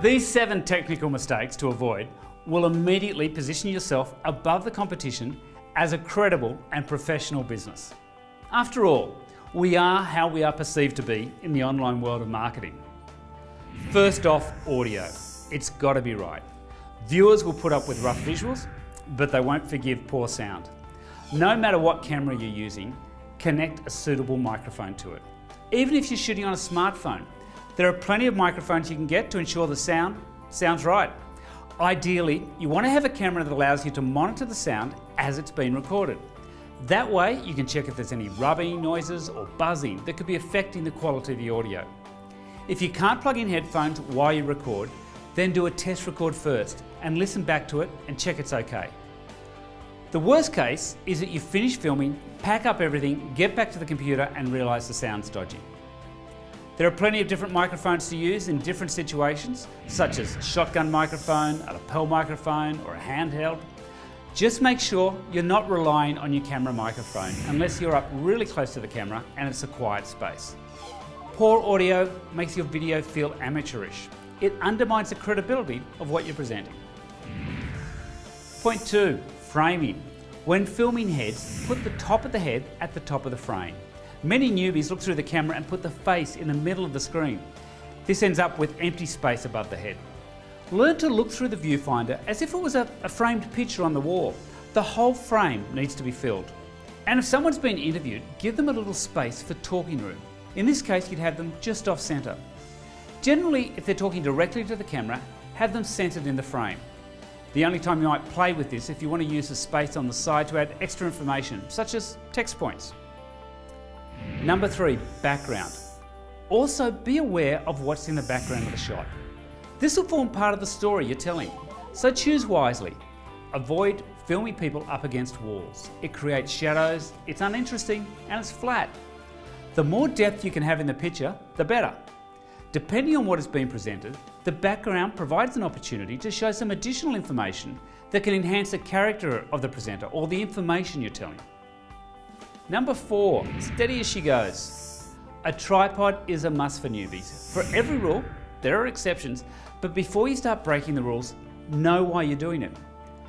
These 7 technical mistakes to avoid will immediately position yourself above the competition as a credible and professional business. After all, we are how we are perceived to be in the online world of marketing. First off, audio. It's got to be right. Viewers will put up with rough visuals, but they won't forgive poor sound. No matter what camera you're using, connect a suitable microphone to it. Even if you're shooting on a smartphone, there are plenty of microphones you can get to ensure the sound sounds right. Ideally, you want to have a camera that allows you to monitor the sound as it's being recorded. That way, you can check if there's any rubbing noises or buzzing that could be affecting the quality of the audio. If you can't plug in headphones while you record, then do a test record first and listen back to it and check it's okay. The worst case is that you finish filming, pack up everything, get back to the computer and realise the sound's dodgy. There are plenty of different microphones to use in different situations, such as a shotgun microphone, a lapel microphone or a handheld. Just make sure you're not relying on your camera microphone unless you're up really close to the camera and it's a quiet space. Poor audio makes your video feel amateurish. It undermines the credibility of what you're presenting. Point 2, framing. When filming heads, put the top of the head at the top of the frame. Many newbies look through the camera and put the face in the middle of the screen. This ends up with empty space above the head. Learn to look through the viewfinder as if it was a framed picture on the wall. The whole frame needs to be filled. And if someone's been interviewed, give them a little space for talking room. In this case, you'd have them just off centre. Generally, if they're talking directly to the camera, have them centred in the frame. The only time you might play with this if you want to use the space on the side to add extra information, such as text points. Number 3, background. Also be aware of what's in the background of the shot. This will form part of the story you're telling, so choose wisely. Avoid filming people up against walls. It creates shadows, it's uninteresting and it's flat. The more depth you can have in the picture, the better. Depending on what is being presented, the background provides an opportunity to show some additional information that can enhance the character of the presenter or the information you're telling. Number 4, steady as she goes. A tripod is a must for newbies. For every rule, there are exceptions, but before you start breaking the rules, know why you're doing it.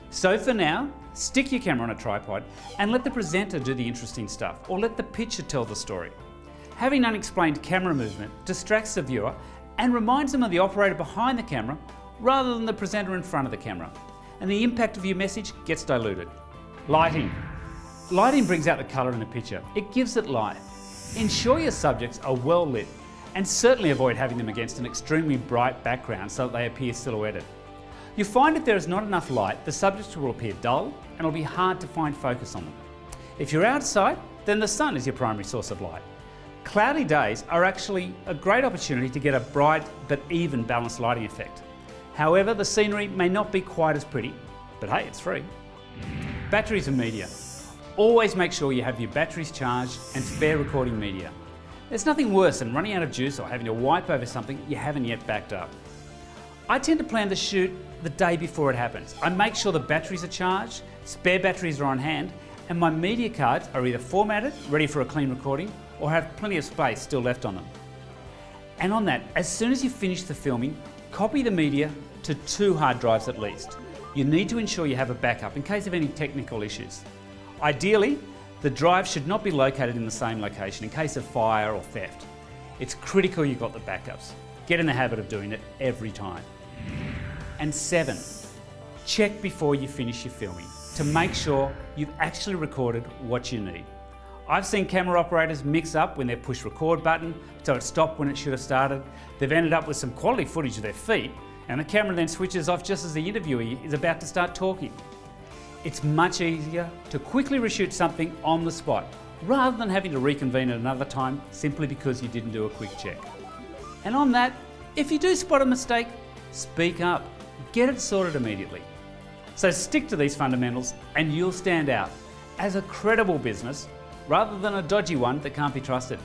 So for now, stick your camera on a tripod and let the presenter do the interesting stuff, or let the picture tell the story. Having unexplained camera movement distracts the viewer and reminds them of the operator behind the camera rather than the presenter in front of the camera, and the impact of your message gets diluted. Lighting. Lighting brings out the colour in the picture. It gives it life. Ensure your subjects are well lit and certainly avoid having them against an extremely bright background so that they appear silhouetted. You'll find if there is not enough light, the subjects will appear dull and it'll be hard to find focus on them. If you're outside, then the sun is your primary source of light. Cloudy days are actually a great opportunity to get a bright but even balanced lighting effect. However, the scenery may not be quite as pretty, but hey, it's free. Batteries and media. Always make sure you have your batteries charged and spare recording media. There's nothing worse than running out of juice or having to wipe over something you haven't yet backed up. I tend to plan the shoot the day before it happens. I make sure the batteries are charged, spare batteries are on hand, and my media cards are either formatted, ready for a clean recording, or have plenty of space still left on them. And on that, as soon as you finish the filming, copy the media to 2 hard drives at least. You need to ensure you have a backup in case of any technical issues. Ideally, the drive should not be located in the same location in case of fire or theft. It's critical you've got the backups. Get in the habit of doing it every time. And 7, check before you finish your filming to make sure you've actually recorded what you need. I've seen camera operators mix up when they push record button, so it stopped when it should have started. They've ended up with some quality footage of their feet, and the camera then switches off just as the interviewee is about to start talking. It's much easier to quickly reshoot something on the spot, rather than having to reconvene at another time simply because you didn't do a quick check. And on that, if you do spot a mistake, speak up. Get it sorted immediately. So stick to these fundamentals and you'll stand out as a credible business rather than a dodgy one that can't be trusted.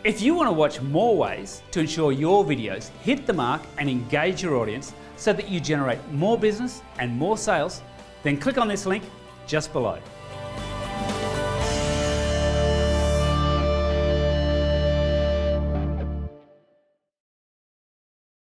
If you want to watch more ways to ensure your videos hit the mark and engage your audience so that you generate more business and more sales, then click on this link just below.